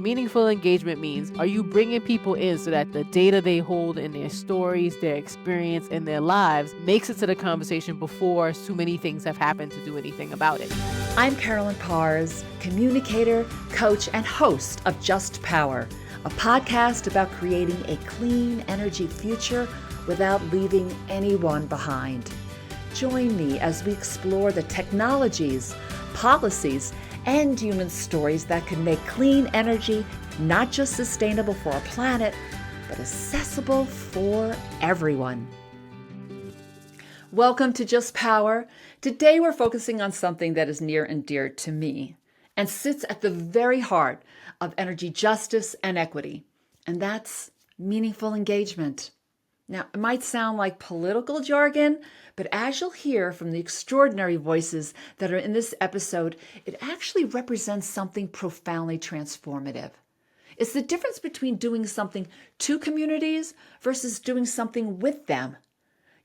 Meaningful engagement means, are you bringing people in so that the data they hold in their stories, their experience, and their lives makes it to the conversation before too many things have happened to do anything about it? I'm Carolyn Parrs, communicator, coach, and host of Just Power, a podcast about creating a clean energy future without leaving anyone behind. Join me as we explore the technologies, policies, and human stories that can make clean energy not just sustainable for our planet, but accessible for everyone. Welcome to Just Power. Today we're focusing on something that is near and dear to me and sits at the very heart of energy justice and equity, and that's meaningful engagement. Now, it might sound like political jargon, but as you'll hear from the extraordinary voices that are in this episode, it actually represents something profoundly transformative. It's the difference between doing something to communities versus doing something with them.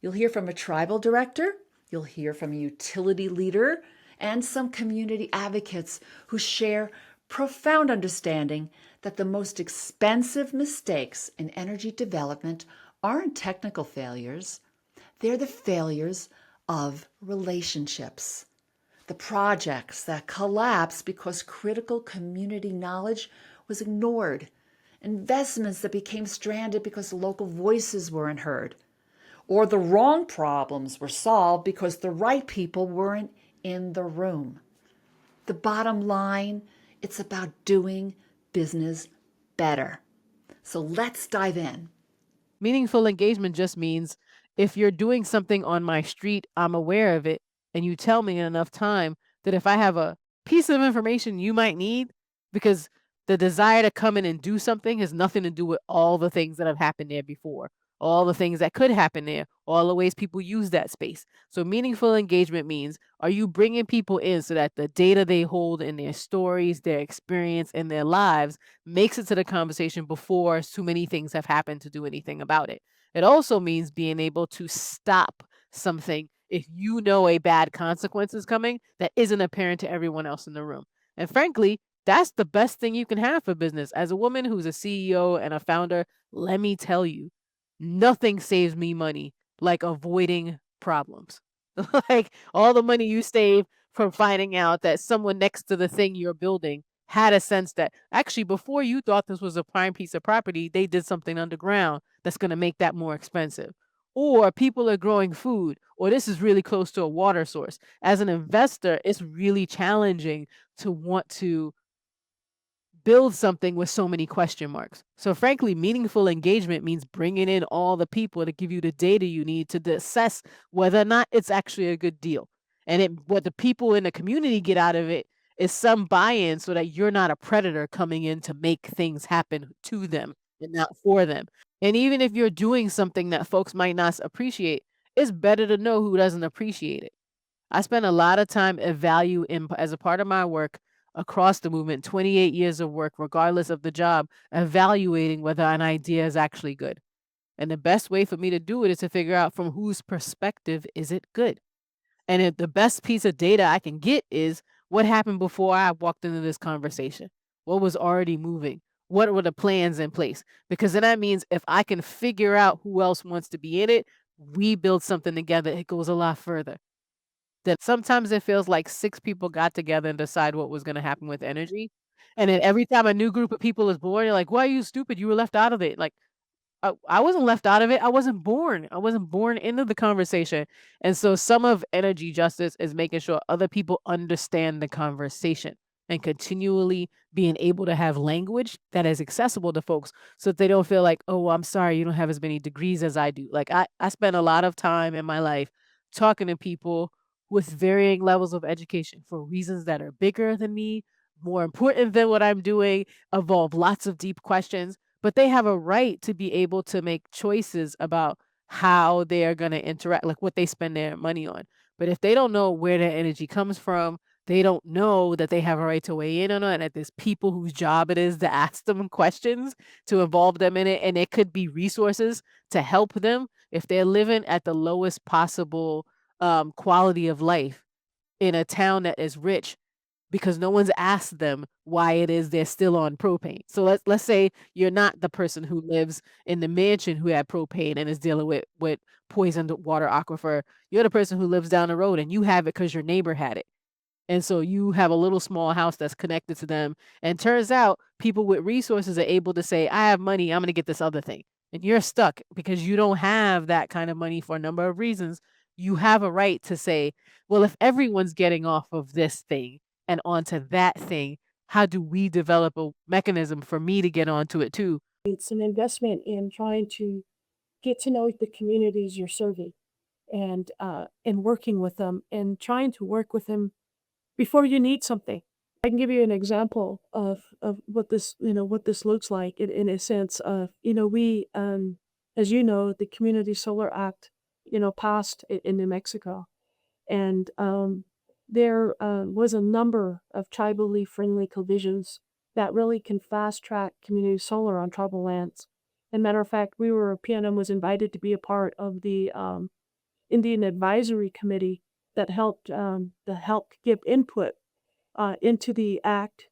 You'll hear from a tribal director, you'll hear from a utility leader, and some community advocates who share profound understanding that the most expensive mistakes in energy development aren't technical failures. They're the failures of relationships. The projects that collapse because critical community knowledge was ignored. Investments that became stranded because local voices weren't heard. Or the wrong problems were solved because the right people weren't in the room. The bottom line, it's about doing business better. So let's dive in. Meaningful engagement just means, if you're doing something on my street, I'm aware of it, and you tell me in enough time that if I have a piece of information you might need, because the desire to come in and do something has nothing to do with all the things that have happened there before, all the things that could happen there, all the ways people use that space. So meaningful engagement means, are you bringing people in so that the data they hold in their stories, their experience, and their lives makes it to the conversation before too many things have happened to do anything about it? It also means being able to stop something if you know a bad consequence is coming that isn't apparent to everyone else in the room. And frankly, that's the best thing you can have for business. As a woman who's a CEO and a founder, let me tell you, nothing saves me money like avoiding problems. Like all the money you save from finding out that someone next to the thing you're building had a sense that actually before you thought this was a prime piece of property, they did something underground that's going to make that more expensive. Or people are growing food, or this is really close to a water source. As an investor, it's really challenging to want to build something with so many question marks. So frankly, meaningful engagement means bringing in all the people to give you the data you need to assess whether or not it's actually a good deal. And what the people in the community get out of it is some buy-in so that you're not a predator coming in to make things happen to them and not for them. And even if you're doing something that folks might not appreciate, it's better to know who doesn't appreciate it. I spend a lot of time as a part of my work across the movement, 28 years of work, regardless of the job, evaluating whether an idea is actually good. And the best way for me to do it is to figure out from whose perspective is it good. And if the best piece of data I can get is what happened before I walked into this conversation, what was already moving, what were the plans in place? Because then that means if I can figure out who else wants to be in it, we build something together, it goes a lot further. That sometimes it feels like 6 people got together and decide what was gonna happen with energy, and then every time a new group of people is born, you're like, "Why are you stupid? You were left out of it." Like, I wasn't left out of it, I wasn't born. I wasn't born into the conversation, and so some of energy justice is making sure other people understand the conversation and continually being able to have language that is accessible to folks so that they don't feel like, "Oh, I'm sorry, you don't have as many degrees as I do." Like, I spend a lot of time in my life talking to people with varying levels of education for reasons that are bigger than me, more important than what I'm doing, involve lots of deep questions, but they have a right to be able to make choices about how they are going to interact, like what they spend their money on. But if they don't know where their energy comes from, they don't know that they have a right to weigh in on it, and that there's people whose job it is to ask them questions, to involve them in it, and it could be resources to help them if they're living at the lowest possible quality of life in a town that is rich. because no one's asked them why it is they're still on propane. So let's say you're not the person who lives in the mansion who had propane and is dealing with poisoned water aquifer. You're the person who lives down the road and you have it because your neighbor had it. And so you have a little small house that's connected to them. And turns out people with resources are able to say, I have money, I'm going to get this other thing. And you're stuck because you don't have that kind of money for a number of reasons. You have a right to say, well, if everyone's getting off of this thing and onto that thing, how do we develop a mechanism for me to get onto it too? It's an investment in trying to get to know the communities you're serving and working with them and trying to work with them before you need something. I can give you an example of what what this looks like in a sense of, we, as you know, the Community Solar Act, passed in New Mexico. And there was a number of tribally friendly provisions that really can fast track community solar on tribal lands. And matter of fact, PNM was invited to be a part of the Indian Advisory Committee that helped give input into the act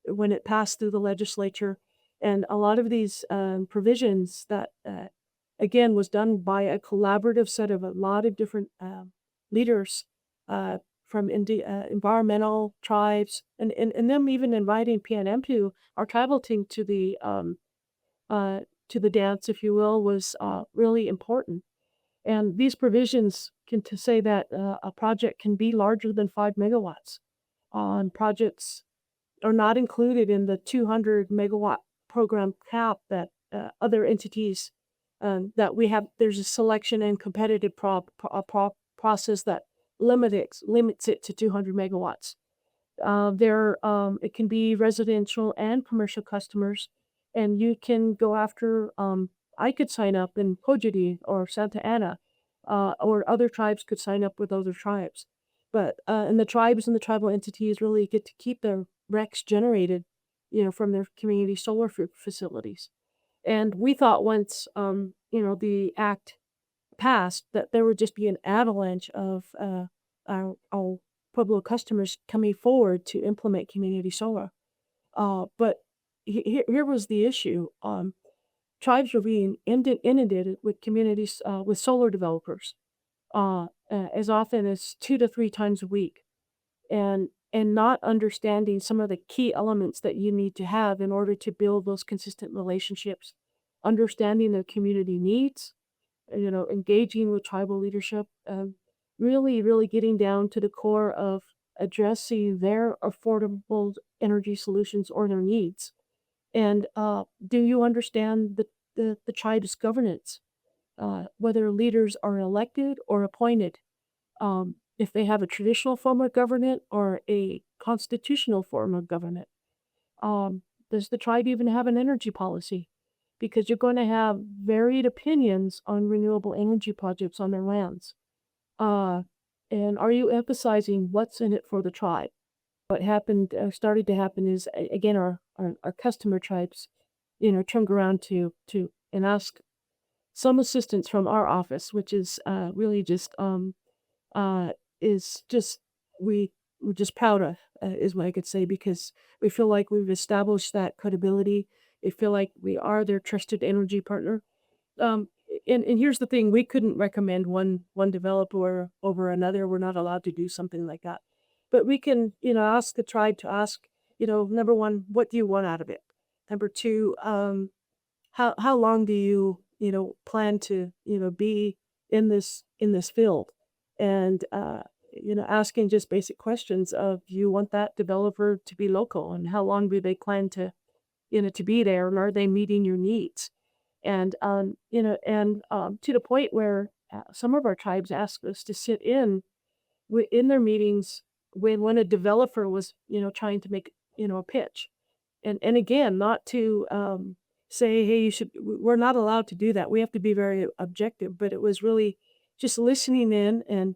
when it passed through the legislature. And a lot of these provisions that, again, was done by a collaborative set of a lot of different leaders uh, from environmental tribes, and them even inviting PNM to our tribal team to the dance, if you will, was really important. And these provisions can to say that a project can be larger than 5 megawatts on projects are not included in the 200 megawatt program cap that other entities that we have. There's a selection and competitive process that limits it to 200 megawatts. It can be residential and commercial customers, and you can go after. I could sign up in Pojadi or Santa Ana, or other tribes could sign up with other tribes. But and the tribes and the tribal entities really get to keep their RECs generated, from their community solar facilities. And we thought once, the act passed that there would just be an avalanche of our Pueblo customers coming forward to implement community solar. But here was the issue. Tribes were being inundated with communities with solar developers as often as 2 to 3 times a week, and not understanding some of the key elements that you need to have in order to build those consistent relationships, understanding the community needs, engaging with tribal leadership, really getting down to the core of addressing their affordable energy solutions or their needs. And do you understand the tribe's governance, whether leaders are elected or appointed? If they have a traditional form of government or a constitutional form of government? Um, does the tribe even have an energy policy? Because you're going to have varied opinions on renewable energy projects on their lands. Uh, and are you emphasizing what's in it for the tribe? What happened, started to happen is, again, our customer tribes, turned around to and ask some assistance from our office, which really uh, is just we're just proud of, is what I could say, because we feel like we've established that credibility. We feel like we are their trusted energy partner. Um, and here's the thing: we couldn't recommend one developer over another. We're not allowed to do something like that. But we can, ask the tribe to ask, number one, what do you want out of it? Number two, how long do you plan to be in this field, and asking just basic questions of, do you want that developer to be local, and how long do they plan to be there, and are they meeting your needs? And to the point where some of our tribes asked us to sit in their meetings when a developer was trying to make a pitch, and again, not to say, hey, we're not allowed to do that. We have to be very objective. But it was really just listening in and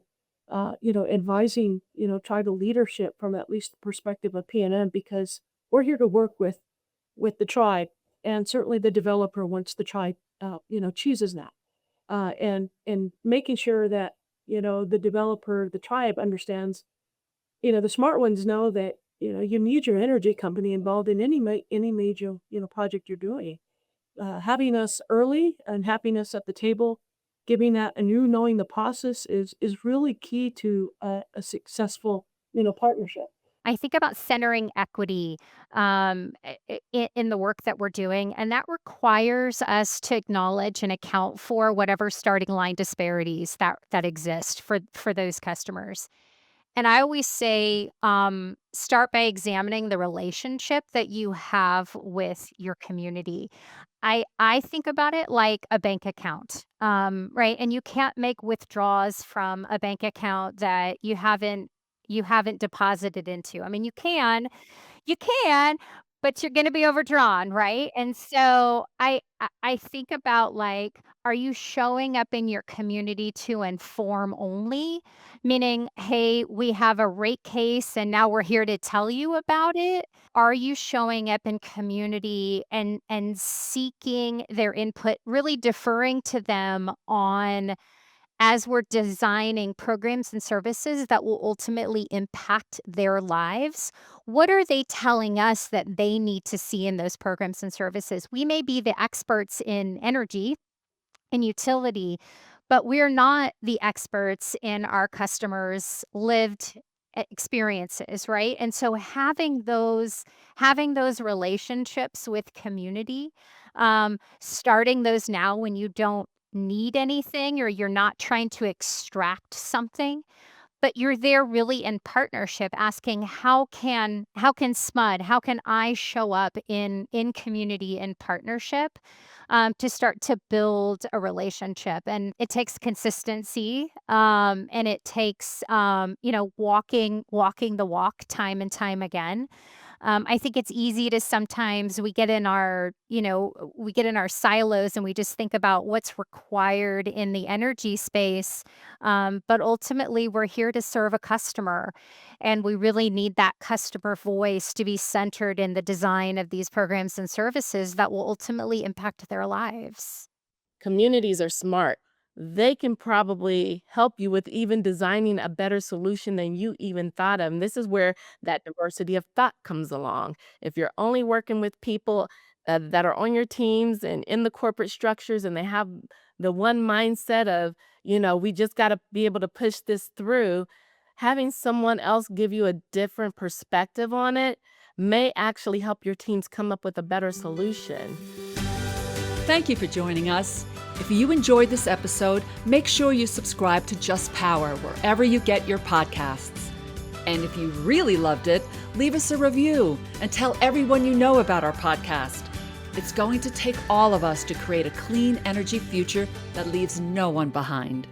advising tribal leadership from at least the perspective of PNM, because we're here to work with the tribe, and certainly the developer once the tribe chooses that, and making sure that the developer, the tribe, understands The smart ones know that, you need your energy company involved in any major, project you're doing. Having us early and having us at the table, giving that and you knowing the process is really key to a successful, partnership. I think about centering equity in the work that we're doing, and that requires us to acknowledge and account for whatever starting line disparities that exist for those customers. And I always say, start by examining the relationship that you have with your community. I think about it like a bank account, right? And you can't make withdrawals from a bank account that you haven't deposited into. I mean, you can, but you're gonna be overdrawn, right? And so I think about, like, are you showing up in your community to inform only? Meaning, "Hey, we have a rate case, and now we're here to tell you about it." Are you showing up in community and seeking their input, really deferring to them on as we're designing programs and services that will ultimately impact their lives, what are they telling us that they need to see in those programs and services? We may be the experts in energy and utility, but we're not the experts in our customers' lived experiences, right? And so having those relationships with community, starting those now when you don't need anything or you're not trying to extract something, but you're there really in partnership asking how can SMUD, how can I show up in community in partnership, to start to build a relationship. And it takes consistency, and it takes, walking the walk time and time again. I think it's easy to sometimes we get in our silos and we just think about what's required in the energy space. But ultimately, we're here to serve a customer, and we really need that customer voice to be centered in the design of these programs and services that will ultimately impact their lives. Communities are smart. They can probably help you with even designing a better solution than you even thought of. And this is where that diversity of thought comes along. If you're only working with people that are on your teams and in the corporate structures, and they have the one mindset of, we just got to be able to push this through, having someone else give you a different perspective on it may actually help your teams come up with a better solution. Thank you for joining us. If you enjoyed this episode, make sure you subscribe to Just Power wherever you get your podcasts. And if you really loved it, leave us a review and tell everyone you know about our podcast. It's going to take all of us to create a clean energy future that leaves no one behind.